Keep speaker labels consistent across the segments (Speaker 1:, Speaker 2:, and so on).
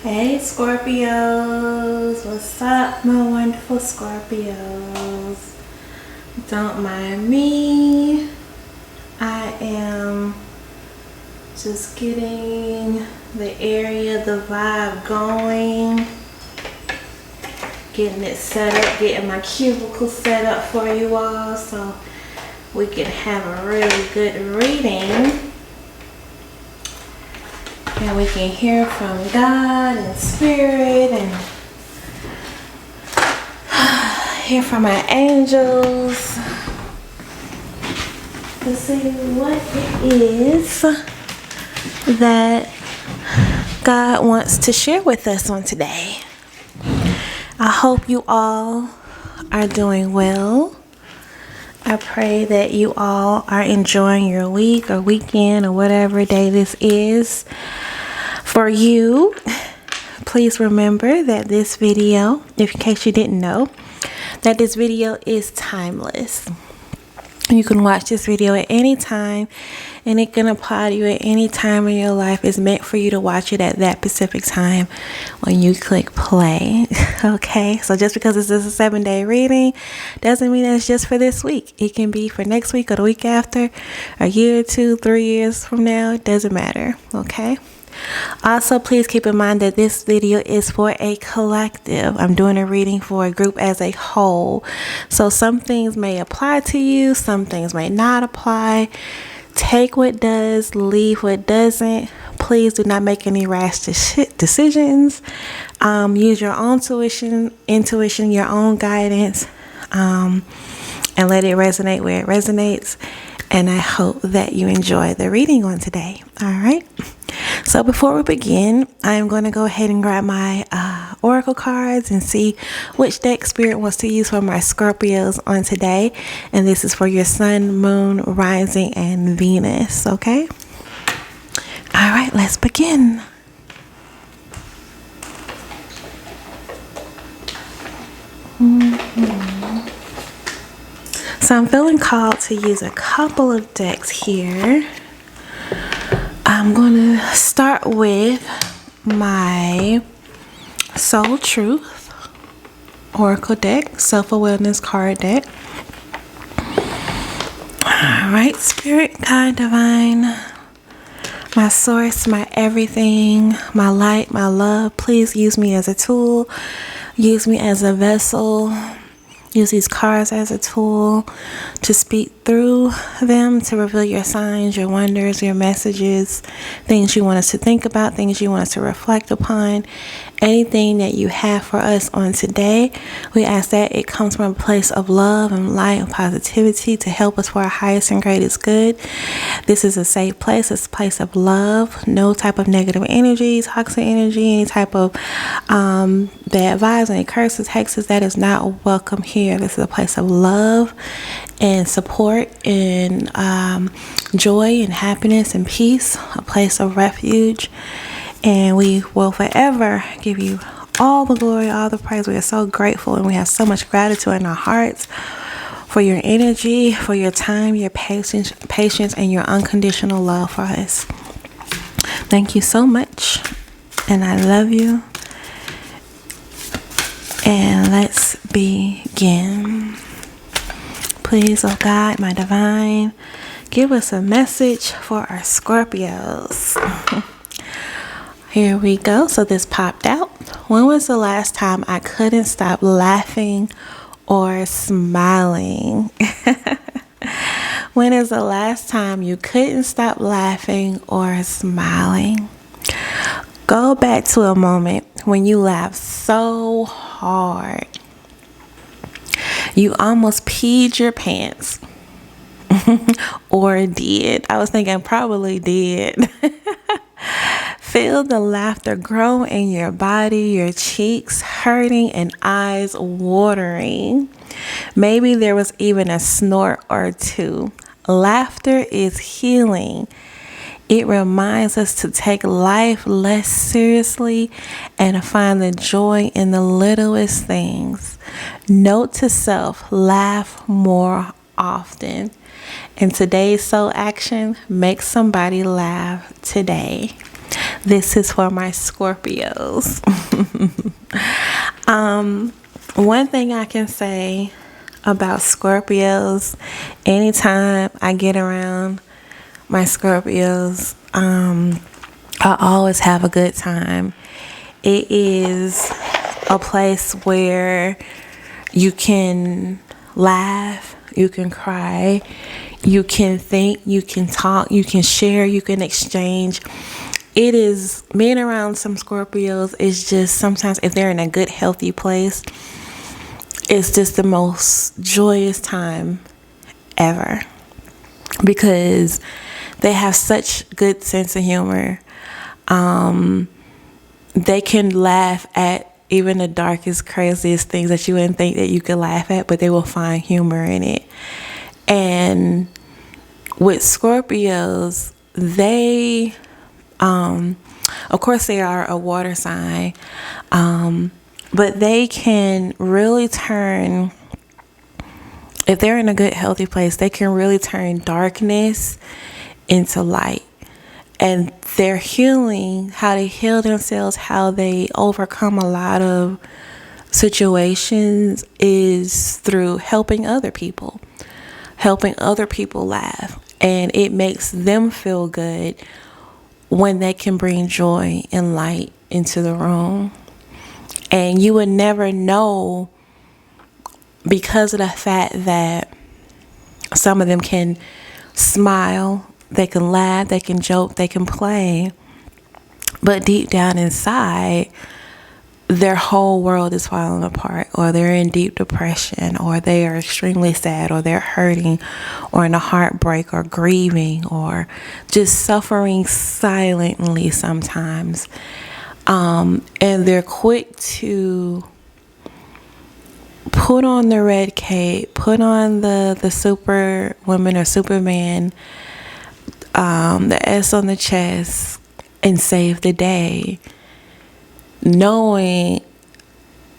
Speaker 1: Hey Scorpios, what's up my wonderful Scorpios? Don't mind me. I am just getting the area, the vibe going, getting it set up, getting my cubicle set up for you all so we can have a really good reading. And we can hear from God and Spirit and hear from our angels to see what it is that God wants to share with us on today. I hope you all are doing well. I pray that you all are enjoying your week or weekend or whatever day this is for you. Please remember that this video, in case you didn't know, that this video is timeless. You can watch this video at any time, and it can apply to you at any time in your life. It's meant for you to watch it at that specific time when you click play. Okay, so just because this is a 7-day reading doesn't mean that it's just for this week. It can be for next week or the week after, a year, 2, 3 years from now. It doesn't matter. Okay. Also, please keep in mind that this video is for a collective. I'm doing a reading for a group as a whole. So some things may apply to you, some things may not apply. Take what does, leave what doesn't. Please do not make any rash decisions. Use your own intuition, your own guidance, and let it resonate where it resonates. And I hope that you enjoy the reading on today. All right. So before we begin, I'm going to go ahead and grab my oracle cards and see which deck Spirit wants to use for my Scorpios on today. And this is for your sun, moon, rising, and Venus. Okay. All right, let's begin. So I'm feeling called to use a couple of decks here. I'm going to start with my Soul Truth Oracle deck, Self-Awareness card deck. All right, Spirit, God, Divine, my source, my everything, my light, my love, please use me as a tool. Use me as a vessel. Use these cards as a tool to speak through them, to reveal your signs, your wonders, your messages, things you want us to think about, things you want us to reflect upon, anything that you have for us on today. We ask that it comes from a place of love and light and positivity to help us for our highest and greatest good. This is a safe place. It's a place of love. No type of negative energy, toxic energy, any type of bad vibes, any curses, hexes, that is not welcome here. This is a place of love and support and joy and happiness and peace, a place of refuge. And we will forever give you all the glory, all the praise. We are so grateful and we have so much gratitude in our hearts for your energy, for your time, your patience, and your unconditional love for us. Thank you so much. And I love you. And let's begin. Please, oh God, my divine, give us a message for our Scorpios. Here we go. So this popped out. When was the last time I couldn't stop laughing or smiling? When is the last time you couldn't stop laughing or smiling? Go back to a moment when you laughed so hard you almost peed your pants. Or did. I was thinking probably did. Feel the laughter grow in your body, your cheeks hurting and eyes watering. Maybe there was even a snort or two. Laughter is healing. It reminds us to take life less seriously and find the joy in the littlest things. Note to self, laugh more often. And today's soul action, make somebody laugh today. This is for my Scorpios. One thing I can say about Scorpios, anytime I get around my Scorpios, I always have a good time. It is a place where you can laugh, you can cry, you can think, you can talk, you can share, you can exchange. It is, being around some Scorpios is just, sometimes if they're in a good, healthy place, it's just the most joyous time ever, because they have such good sense of humor. They can laugh at even the darkest, craziest things that you wouldn't think that you could laugh at, but they will find humor in it. And with Scorpios, they, of course they are a water sign, but they can really turn, if they're in a good, healthy place, they can really turn darkness into light. And their healing, how they heal themselves, how they overcome a lot of situations, is through helping other people laugh. And it makes them feel good when they can bring joy and light into the room. And you would never know, because of the fact that some of them can smile, they can laugh, they can joke, they can play, but deep down inside, their whole world is falling apart, or they're in deep depression, or they are extremely sad, or they're hurting, or in a heartbreak, or grieving, or just suffering silently sometimes. And they're quick to put on the red cape, put on the Superwoman or Superman, the S on the chest, and save the day, knowing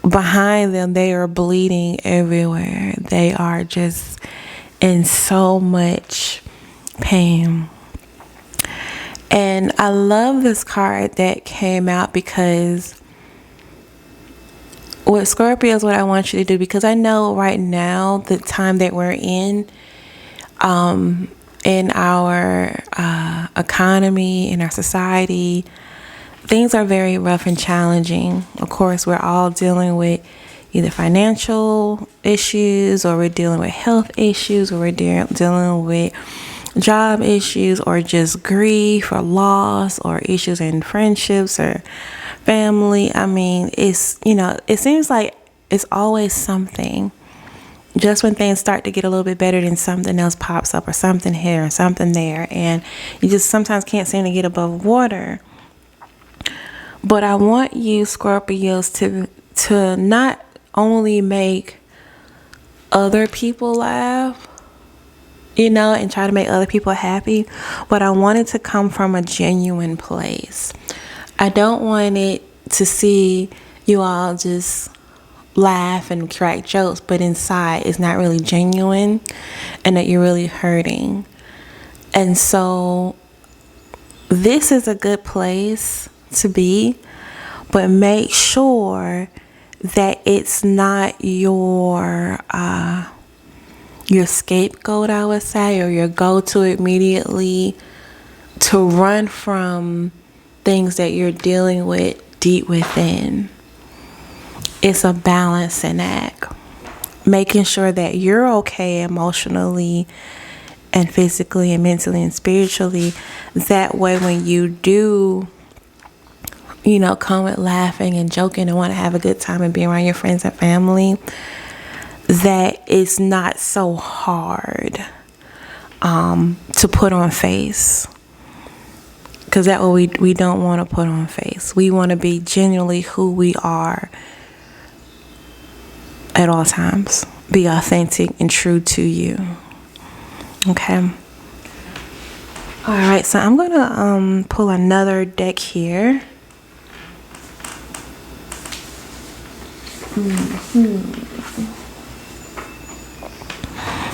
Speaker 1: behind them they are bleeding everywhere. They are just in so much pain. And I love this card that came out, because with Scorpios, what I want you to do, because I know right now, the time that we're in our economy, in our society, things are very rough and challenging. Of course, we're all dealing with either financial issues, or we're dealing with health issues, or we're dealing with job issues, or just grief or loss, or issues in friendships or family. I mean, it's, it seems like it's always something. Just when things start to get a little bit better, then something else pops up, or something here or something there, and you just sometimes can't seem to get above water. But I want you, Scorpios, to not only make other people laugh, and try to make other people happy, but I want it to come from a genuine place. I don't want it to see you all just laugh and crack jokes, but inside it's not really genuine, and that you're really hurting. And so this is a good place to be, but make sure that it's not your scapegoat, I would say, or your go-to immediately to run from things that you're dealing with deep within. It's a balancing act, making sure that you're okay emotionally and physically and mentally and spiritually. That way, when you do, come with laughing and joking and want to have a good time and be around your friends and family, that it's not so hard to put on face. Because that's what we don't want to put on face. We want to be genuinely who we are at all times. Be authentic and true to you. Okay. All right, so I'm going to pull another deck here.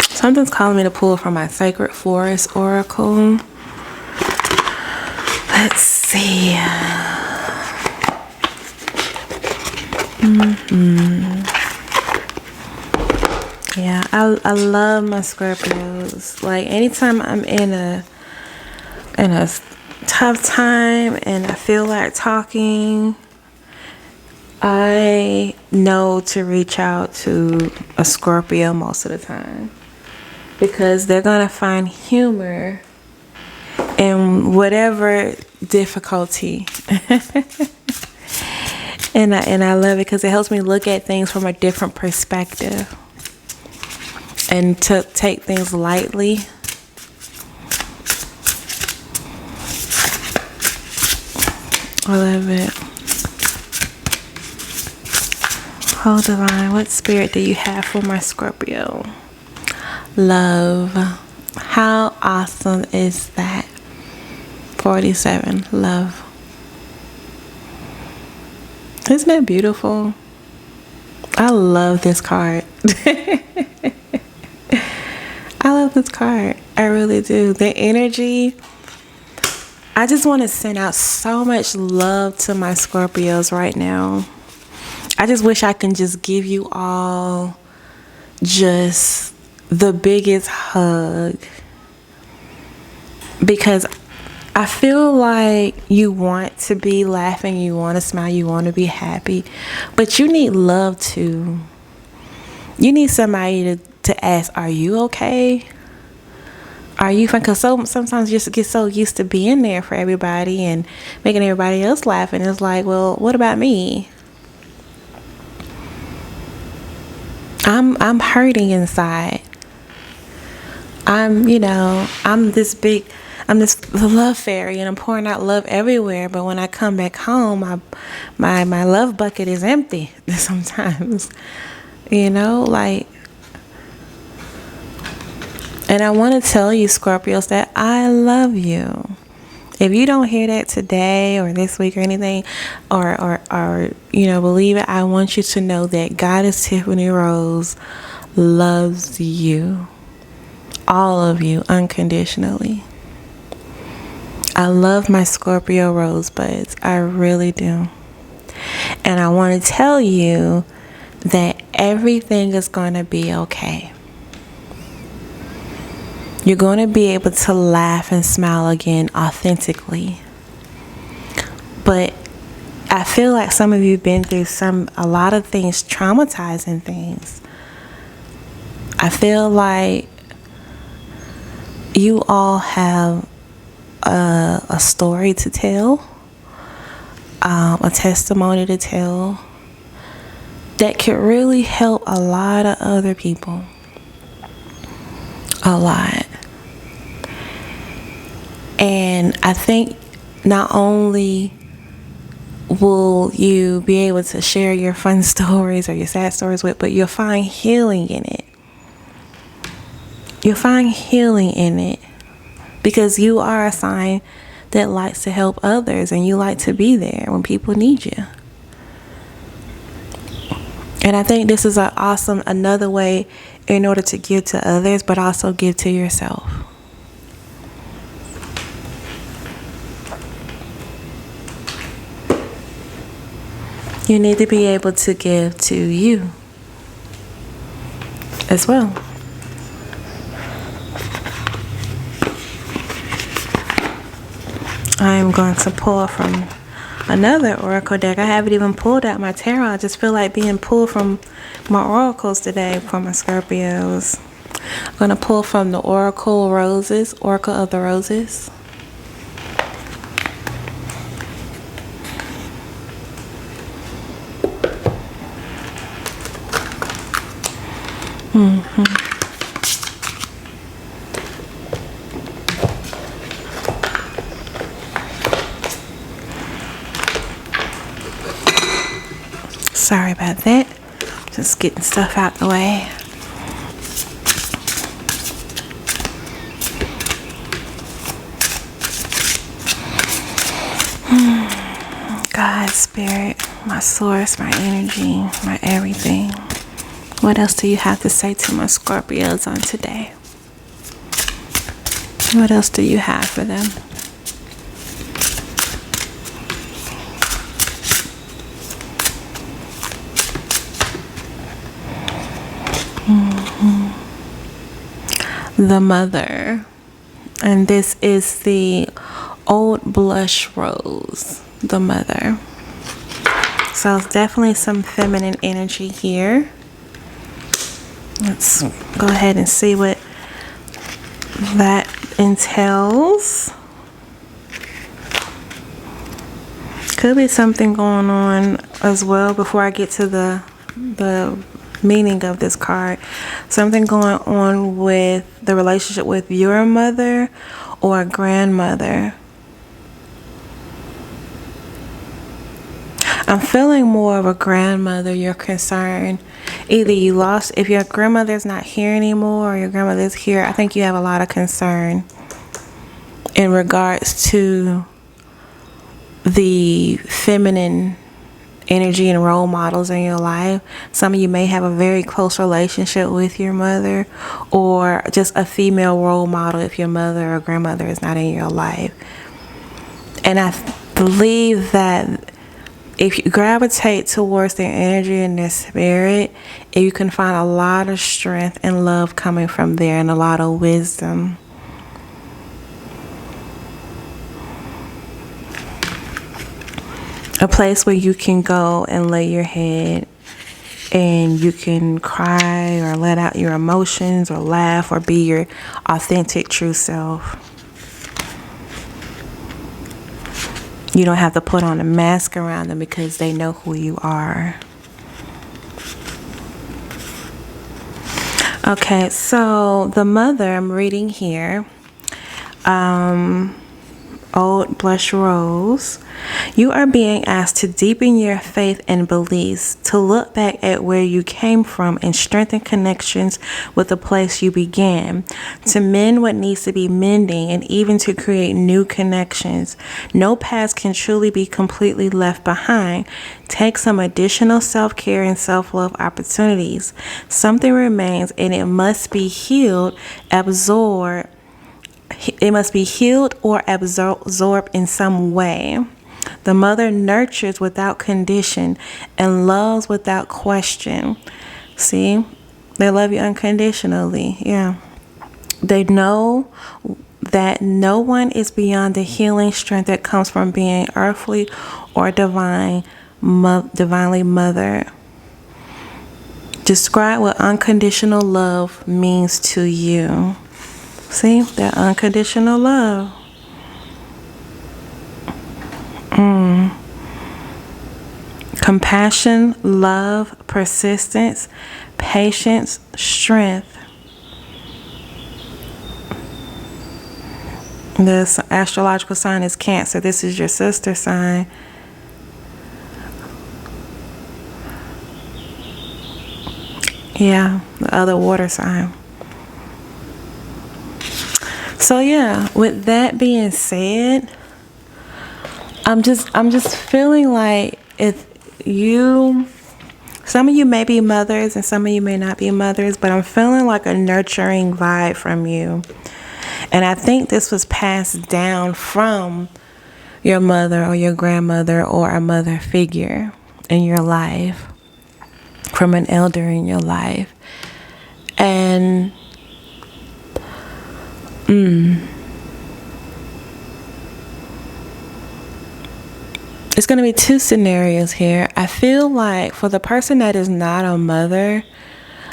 Speaker 1: Something's calling me to pull from my Sacred Forest Oracle. Let's see. Yeah, I love my Scorpios. Like anytime I'm in a tough time and I feel like talking, I know to reach out to a Scorpio most of the time, because they're gonna find humor in whatever difficulty. and I love it because it helps me look at things from a different perspective and to take things lightly. I love it. Oh, divine, what spirit do you have for my Scorpio? Love. How awesome is that? 47. Love. Isn't that beautiful? I love this card. I love this card. I really do. The energy. I just want to send out so much love to my Scorpios right now. I just wish I can just give you all just the biggest hug, because I feel like you want to be laughing, you want to smile, you want to be happy, but you need love too. You need somebody to ask, are you okay? Are you fine? Because sometimes you just get so used to being there for everybody and making everybody else laugh, and it's like, well, what about me? I'm hurting inside. I'm this love fairy, and I'm pouring out love everywhere. But when I come back home, my love bucket is empty sometimes. And I want to tell you, Scorpios, that I love you. If you don't hear that today or this week or anything, or believe it, I want you to know that Goddess Tiffany Rose loves you. All of you, unconditionally. I love my Scorpio rosebuds. I really do. And I want to tell you that everything is going to be okay. You're going to be able to laugh and smile again authentically. But I feel like some of you have been through a lot of things, traumatizing things. I feel like you all have a story to tell, a testimony to tell that could really help a lot of other people. A lot. And I think not only will you be able to share your fun stories or your sad stories with, but you'll find healing in it. You'll find healing in it because you are a sign that likes to help others, and you like to be there when people need you. And I think this is another way in order to give to others, but also give to yourself. You need to be able to give to you as well. I am going to pull from another oracle deck. I haven't even pulled out my tarot. I just feel like being pulled from my oracles today for my Scorpios. I'm going to pull from the Oracle Roses, Oracle of the Roses. Sorry about that. Just getting stuff out the way. God, Spirit, my source, my energy, my everything. What else do you have to say to my Scorpios on today? What else do you have for them? the mother. And this is the old blush rose, the mother. So it's definitely some feminine energy here. Let's go ahead and see what that entails. Could be something going on as well before I get to the meaning of this card. Something going on with the relationship with your mother or grandmother. I'm feeling more of a grandmother. You're concerned. Either you lost, if your grandmother's not here anymore or your grandmother's here, I think you have a lot of concern in regards to the feminine energy and role models in your life. Some of you may have a very close relationship with your mother, or just a female role model if your mother or grandmother is not in your life. And I believe that if you gravitate towards their energy and their spirit, you can find a lot of strength and love coming from there, and a lot of wisdom. A place where you can go and lay your head and you can cry or let out your emotions or laugh or be your authentic true self. You don't have to put on a mask around them because they know who you are. Okay, so the mother I'm reading here, Old Blush Rose, you are being asked to deepen your faith and beliefs, to look back at where you came from and strengthen connections with the place you began, to mend what needs to be mending, and even to create new connections. No past can truly be completely left behind. Take some additional self-care and self-love opportunities. Something remains, and it must be healed, absorbed. It must be healed or absorbed in some way. The mother nurtures without condition and loves without question. See, they love you unconditionally. Yeah. They know that no one is beyond the healing strength that comes from being earthly or divinely mothered. Describe what unconditional love means to you. See, that unconditional love. Compassion, love, persistence, patience, strength. The astrological sign is Cancer. This is your sister sign. Yeah, the other water sign. So yeah, with that being said, I'm just feeling like if some of you may be mothers and some of you may not be mothers, but I'm feeling like a nurturing vibe from you. And I think this was passed down from your mother or your grandmother or a mother figure in your life, from an elder in your life. And it's going to be two scenarios here. I feel like for the person that is not a mother,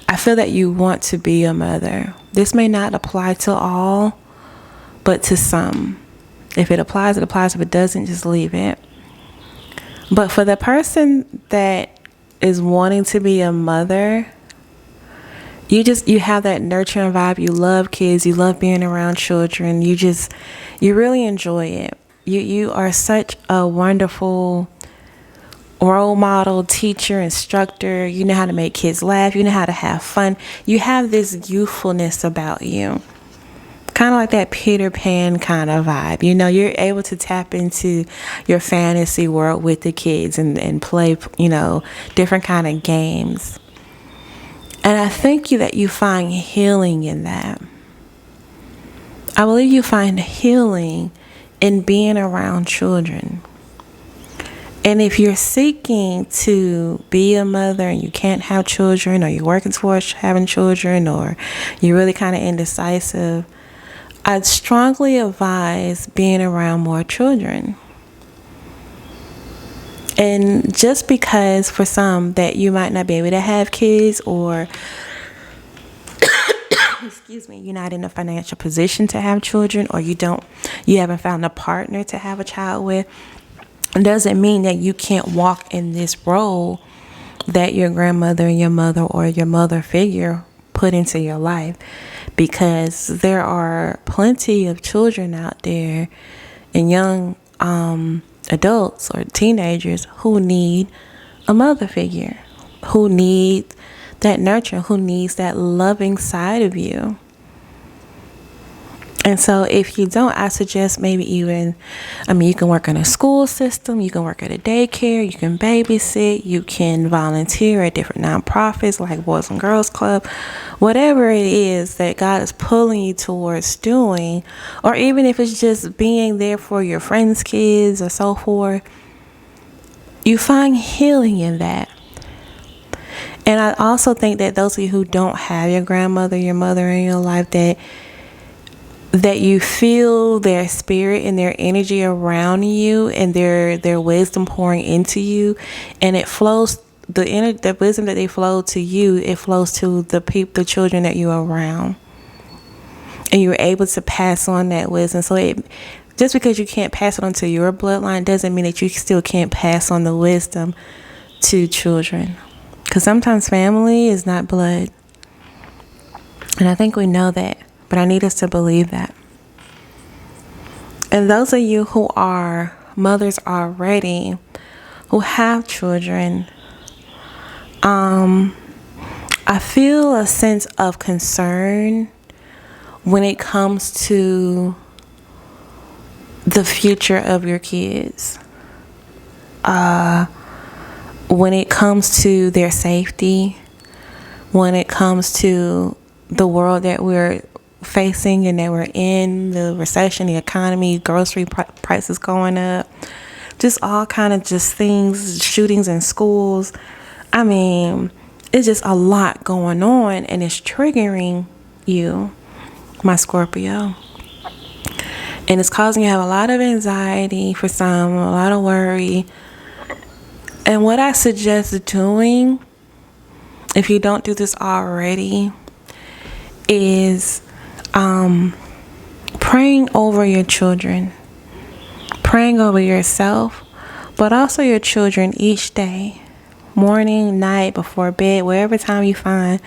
Speaker 1: I feel that you want to be a mother. This may not apply to all, but to some. If it applies, it applies. If it doesn't, just leave it. But for the person that is wanting to be a mother, you have that nurturing vibe. You love kids. You love being around children. You really enjoy it. You are such a wonderful role model, teacher, instructor. You know how to make kids laugh. You know how to have fun. You have this youthfulness about you. Kind of like that Peter Pan kind of vibe. You know, you're able to tap into your fantasy world with the kids and play, different kind of games. And I think that you find healing in that. I believe you find healing in being around children. And if you're seeking to be a mother and you can't have children, or you're working towards having children, or you're really kind of indecisive, I'd strongly advise being around more children. And just because for some that you might not be able to have kids, or excuse me, you're not in a financial position to have children, or you haven't found a partner to have a child with, it doesn't mean that you can't walk in this role that your grandmother and your mother or your mother figure put into your life. Because there are plenty of children out there and young adults or teenagers who need a mother figure, who need that nurture, who needs that loving side of you. And so if you don't, I suggest maybe you can work in a school system, you can work at a daycare, you can babysit, you can volunteer at different nonprofits like Boys and Girls Club, whatever it is that God is pulling you towards doing, or even if it's just being there for your friends' kids or so forth, you find healing in that. And I also think that those of you who don't have your grandmother, your mother in your life, that you feel their spirit and their energy around you, and their wisdom pouring into you, and it flows, the wisdom that they flow to you, it flows to the children that you're around, and you're able to pass on that wisdom. So just because you can't pass it on to your bloodline doesn't mean that you still can't pass on the wisdom to children, because sometimes family is not blood, and I think we know that. But I need us to believe that. And those of you who are mothers already, who have children, I feel a sense of concern when it comes to the future of your kids. When it comes to their safety, when it comes to the world that we're facing and that we're in, the recession, the economy, grocery prices going up, just all kind of just things, shootings in schools. I mean, it's just a lot going on, and it's triggering you, my Scorpio. And it's causing you to have a lot of anxiety for some, a lot of worry. And what I suggest doing, if you don't do this already, is praying over your children, praying over yourself, but also your children each day, morning, night, before bed, wherever time you find.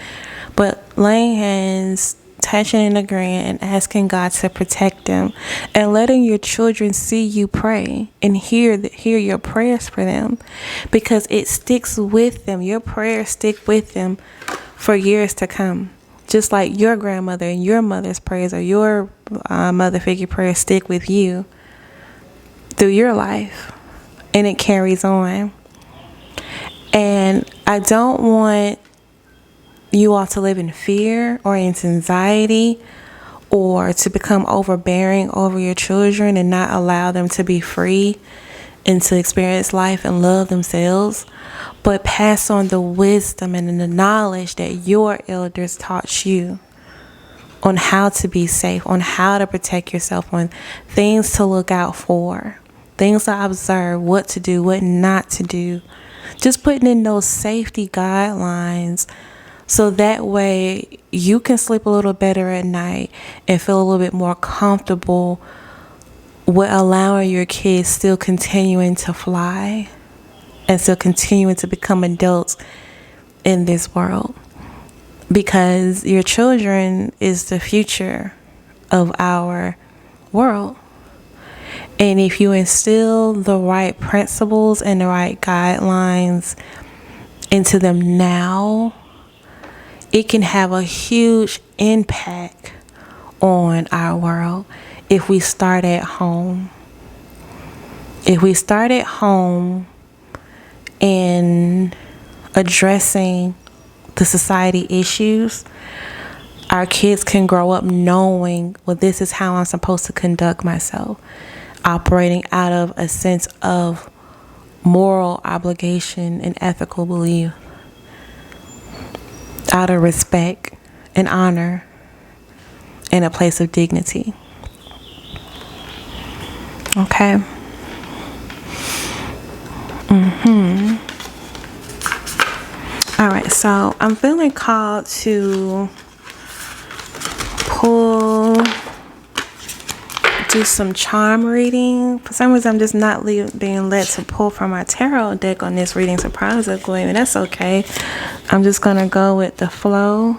Speaker 1: But laying hands, touching and agreeing, and asking God to protect them, and letting your children see you pray and hear your prayers for them, because it sticks with them. Your prayers stick with them for years to come. Just like your grandmother and your mother's prayers, or your mother figure prayers, stick with you through your life, and it carries on. And I don't want you all to live in fear or in anxiety, or to become overbearing over your children and not allow them to be free and to experience life and love themselves, but pass on the wisdom and the knowledge that your elders taught you on how to be safe, on how to protect yourself, on things to look out for, things to observe, what to do, what not to do. Just putting in those safety guidelines, so that way you can sleep a little better at night and feel a little bit more comfortable with allowing your kids still continuing to fly and still continuing to become adults in this world. Because your children is the future of our world. And if you instill the right principles and the right guidelines into them now, it can have a huge impact on our world if we start at home. If we start at home in addressing the society issues, our kids can grow up knowing, well, this is how I'm supposed to conduct myself, operating out of a sense of moral obligation and ethical belief, out of respect and honor, in a place of dignity. Okay. All right, so I'm feeling called to do some charm reading. For some reason, I'm just not being led to pull from my tarot deck on this reading, surprisingly, and that's okay. I'm just going to go with the flow,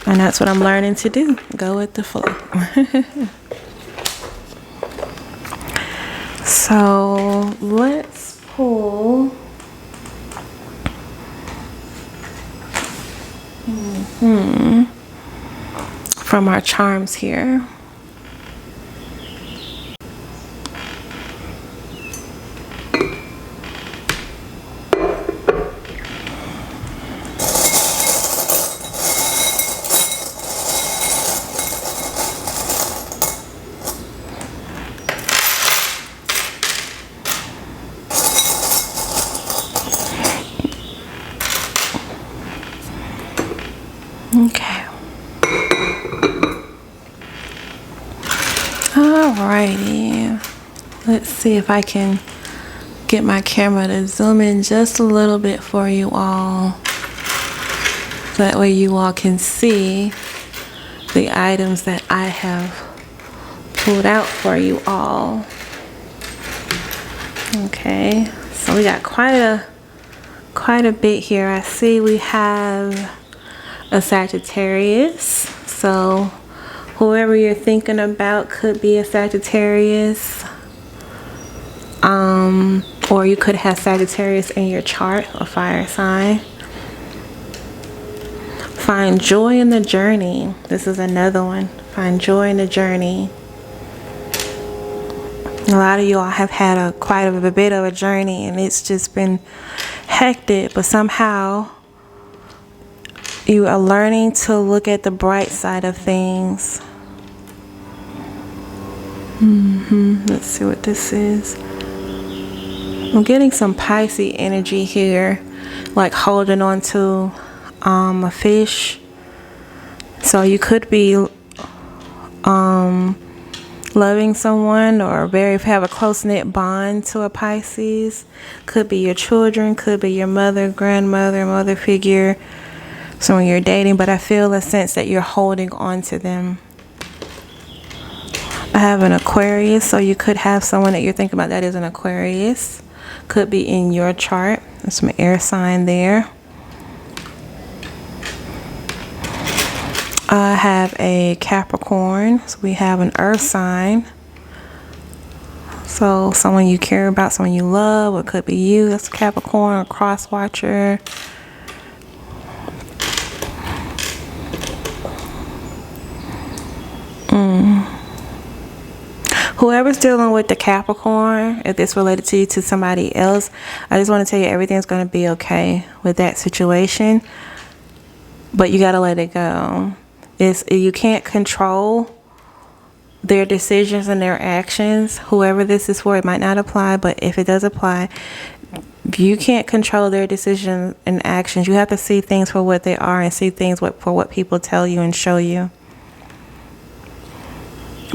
Speaker 1: and that's what I'm learning to do, go with the flow. So let's pull from our charms here. Okay. Alrighty. Let's see if I can get my camera to zoom in just a little bit for you all. That way you all can see the items that I have pulled out for you all. Okay. So we got quite a bit here. I see we have a Sagittarius, so whoever you're thinking about could be a Sagittarius, or you could have Sagittarius in your chart, a fire sign. Find joy in the journey. This is another one. Find joy in the journey. A lot of you all have had quite a bit of a journey, and it's just been hectic, but somehow you are learning to look at the bright side of things. Let's see what this is. I'm getting some Pisces energy here, like holding on to a fish. So you could be loving someone or have a close-knit bond to a Pisces. Could be your children, could be your mother, grandmother, mother figure, someone you're dating, but I feel a sense that you're holding on to them. I have an Aquarius, so you could have someone that you're thinking about that is an Aquarius. Could be in your chart. There's some air sign there. I have a Capricorn, so we have an earth sign. So someone you care about, someone you love, or it could be you, that's a Capricorn, a cross watcher. Whoever's dealing with the Capricorn, if it's related to you, to somebody else, I just want to tell you everything's going to be okay with that situation. But you got to let it go. You can't control their decisions and their actions. Whoever this is for, it might not apply, but if it does apply, you can't control their decisions and actions. You have to see things for what they are and see things for what people tell you and show you.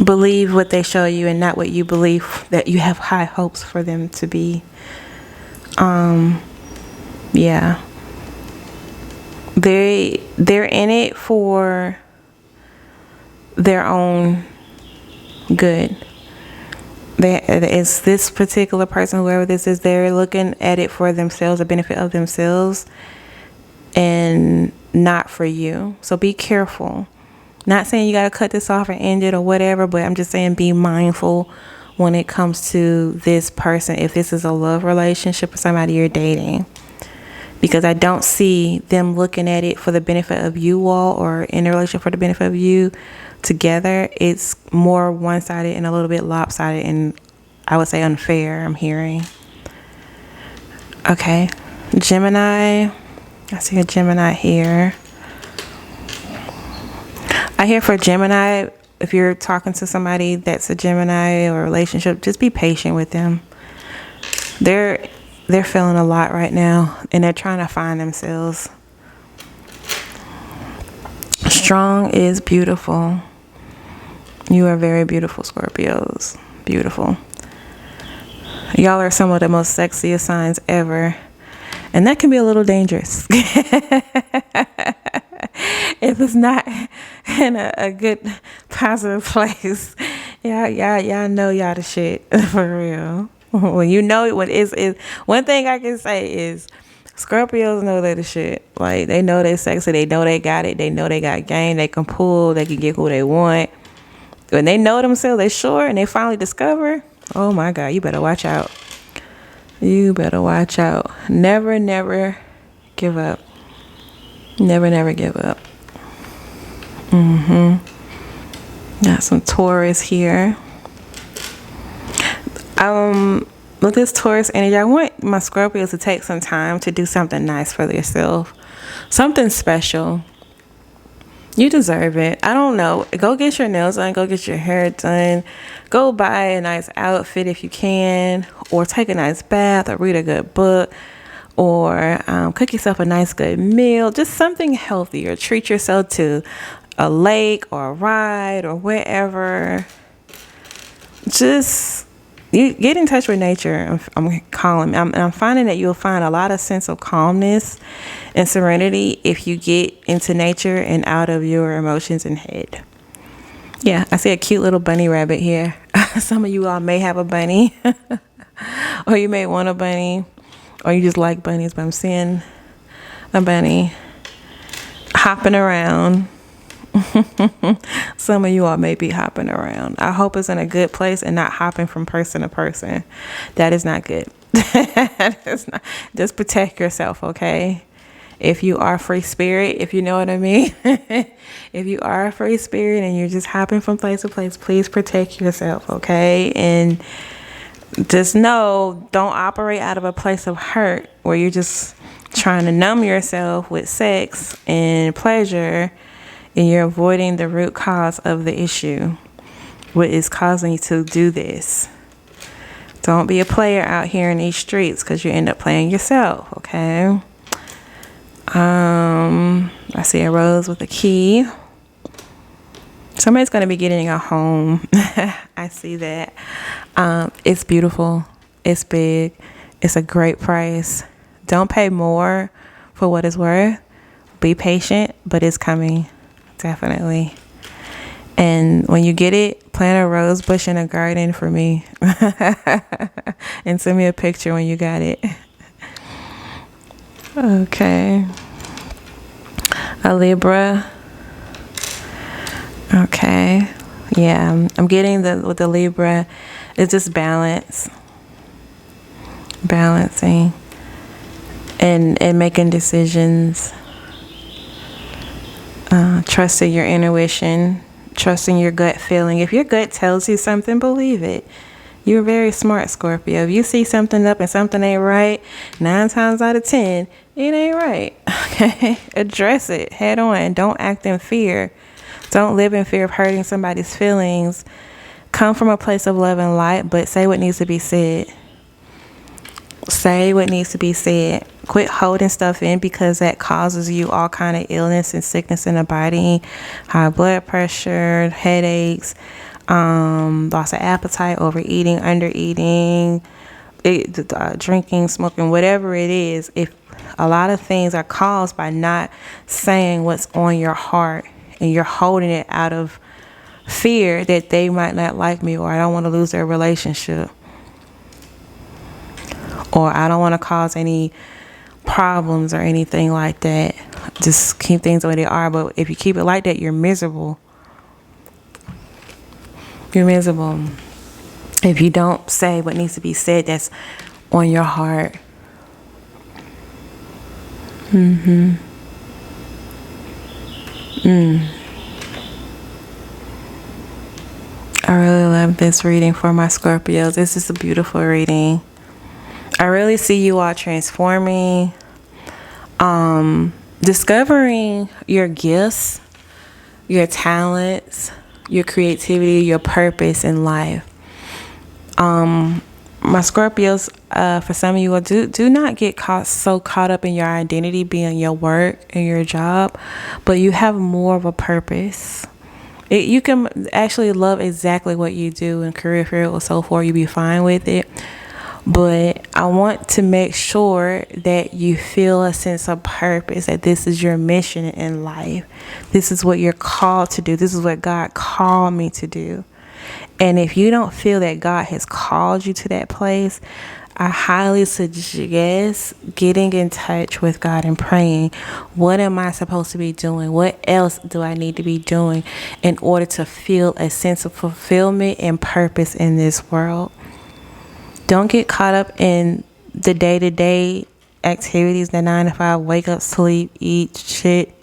Speaker 1: Believe what they show you and not what you believe that you have high hopes for them to be. Yeah. They're in it for their own good. It's this particular person, whoever this is, they're looking at it for themselves, the benefit of themselves, and not for you. So be careful. Not saying you got to cut this off and end it or whatever, but I'm just saying be mindful when it comes to this person, if this is a love relationship with somebody you're dating. Because I don't see them looking at it for the benefit of you all or in a relationship for the benefit of you together. It's more one-sided and a little bit lopsided and I would say unfair, I'm hearing. Okay. Gemini. I see a Gemini here. I hear for Gemini, if you're talking to somebody that's a Gemini or a relationship, just be patient with them. They're they're feeling a lot right now, and they're trying to find themselves. Strong is beautiful. You are very beautiful, Scorpios. Beautiful. Y'all are some of the most sexiest signs ever. And that can be a little dangerous. If it's not in a good, positive place. Y'all know y'all the shit. For real. When you know it, when it's one thing I can say is Scorpios know they the shit. Like, they know they sexy. They know they got it. They know they got game. They can pull. They can get who they want. When they know themselves, they sure, and they finally discover, oh my God, you better watch out. You better watch out. Never, never give up. Never, never give up. Got some Taurus here. With this Taurus energy, I want my Scorpios to take some time to do something nice for yourself. Something special. You deserve it. I don't know. Go get your nails done. Go get your hair done. Go buy a nice outfit if you can. Or take a nice bath. Or read a good book. Or cook yourself a nice good meal. Just something healthy. Or treat yourself to a lake or a ride or wherever. Just you get in touch with nature. I'm finding that you'll find a lot of sense of calmness and serenity if you get into nature and out of your emotions and head. Yeah, I see a cute little bunny rabbit here. Some of you all may have a bunny. Or you may want a bunny. Or you just like bunnies, but I'm seeing a bunny hopping around. Some of you all may be hopping around. I hope it's in a good place and not hopping from person to person. That is not good. Just protect yourself, okay? If you are a free spirit, if you know what I mean. If you are a free spirit and you're just hopping from place to place, please protect yourself, okay? And just know, don't operate out of a place of hurt where you're just trying to numb yourself with sex and pleasure, and you're avoiding the root cause of the issue. What is causing you to do this? Don't be a player out here in these streets, because you end up playing yourself, okay? I see a rose with a key. Somebody's going to be getting a home. I see that. It's beautiful. It's big. It's a great price. Don't pay more for what it's worth. Be patient, but it's coming. Definitely. And when you get it, plant a rose bush in a garden for me. And send me a picture when you got it. Okay. A Libra. Okay. Yeah, I'm getting with the Libra, it's just balance. Balancing. And making decisions. Trusting your intuition, trusting your gut feeling. If your gut tells you something, believe it. You're very smart, Scorpio. If you see something up and something ain't right, 9 times out of 10, it ain't right. Okay? Address it head on. Don't act in fear. Don't live in fear of hurting somebody's feelings. Come from a place of love and light, but say what needs to be said. Say what needs to be said. Quit holding stuff in, because that causes you all kind of illness and sickness in the body. High blood pressure, headaches, loss of appetite, overeating, undereating, drinking, smoking, whatever it is. If a lot of things are caused by not saying what's on your heart, and you're holding it out of fear that they might not like me, or I don't want to lose their relationship, or I don't want to cause any problems or anything like that. Just keep things the way they are. But if you keep it like that, you're miserable. You're miserable. If you don't say what needs to be said that's on your heart. I really love this reading for my Scorpios. This is a beautiful reading. I really see you all transforming, discovering your gifts, your talents, your creativity, your purpose in life. My Scorpios, for some of you, do not get so caught up in your identity being your work and your job, but you have more of a purpose. You can actually love exactly what you do in career field or so forth. You be fine with it. But I want to make sure that you feel a sense of purpose, that this is your mission in life. This is what you're called to do. This is what God called me to do. And if you don't feel that God has called you to that place, I highly suggest getting in touch with God and praying. What am I supposed to be doing? What else do I need to be doing in order to feel a sense of fulfillment and purpose in this world? Don't get caught up in the day-to-day activities, the 9 to 5, wake up, sleep, eat, shit,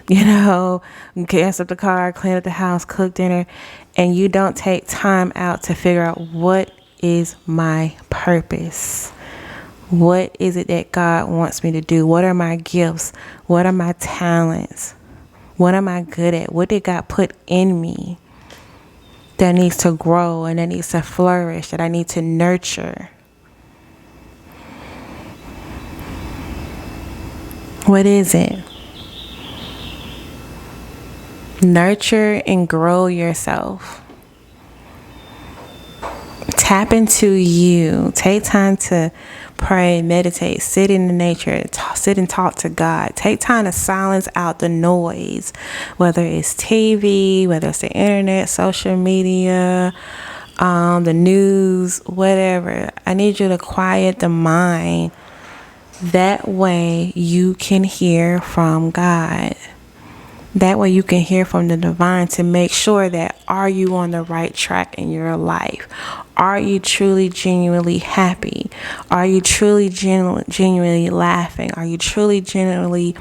Speaker 1: gas up the car, clean up the house, cook dinner, and you don't take time out to figure out what is my purpose. What is it that God wants me to do? What are my gifts? What are my talents? What am I good at? What did God put in me that needs to grow and that needs to flourish, that I need to nurture? What is it? Nurture and grow yourself. Tap into you. Take time to pray, meditate, sit in the nature, sit and talk to God. Take time to silence out the noise, whether it's TV, whether it's the internet, social media, the news, whatever. I need you to quiet the mind. That way you can hear from God. That way you can hear from the divine to make sure that, are you on the right track in your life? Are you truly, genuinely happy? Are you truly, genuinely laughing? Are you truly, genuinely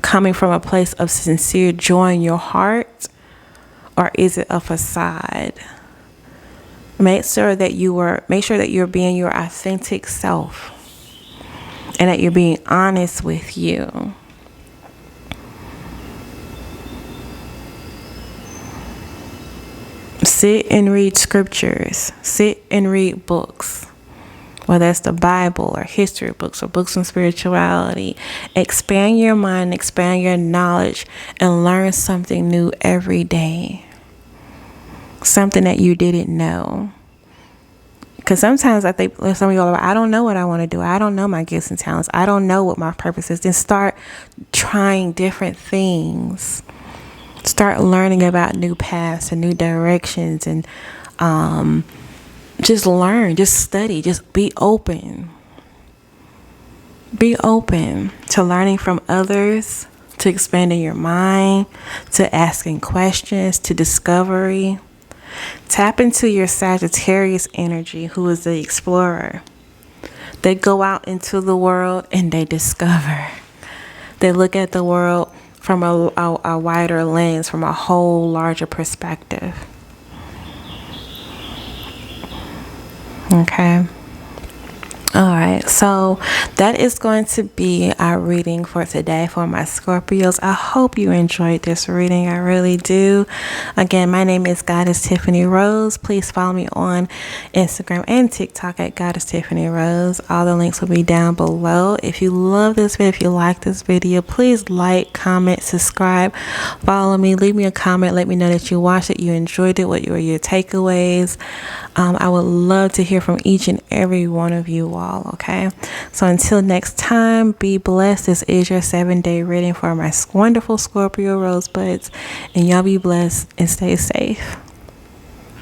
Speaker 1: coming from a place of sincere joy in your heart? Or is it a facade? Make sure that you're being your authentic self and that you're being honest with you. Sit and read scriptures. Sit and read books, whether it's the Bible or history books or books on spirituality. Expand your mind, expand your knowledge, and learn something new every day. Something that you didn't know. Because sometimes I think some of you are like, I don't know what I want to do. I don't know my gifts and talents. I don't know what my purpose is. Then start trying different things. Start learning about new paths and new directions, and just learn, just study, just be open. Be open to learning from others, to expanding your mind, to asking questions, to discovery. Tap into your Sagittarius energy, who is the explorer. They go out into the world and they discover. They look at the world from a wider lens, from a whole larger perspective. Okay. All right, so that is going to be our reading for today for my Scorpios. I hope you enjoyed this reading. I really do. Again, my name is goddesstiffanyrose. Please follow me on Instagram and TikTok at goddesstiffanyrose. All the links will be down below. If you love this video, if you like this video, please like, comment, subscribe, follow me, leave me a comment. Let me know that you watched it, you enjoyed it, what were your takeaways. I would love to hear from each and every one of you all, okay? So until next time, be blessed. This is your 7-day reading for my wonderful Scorpio rosebuds, and y'all be blessed and stay safe.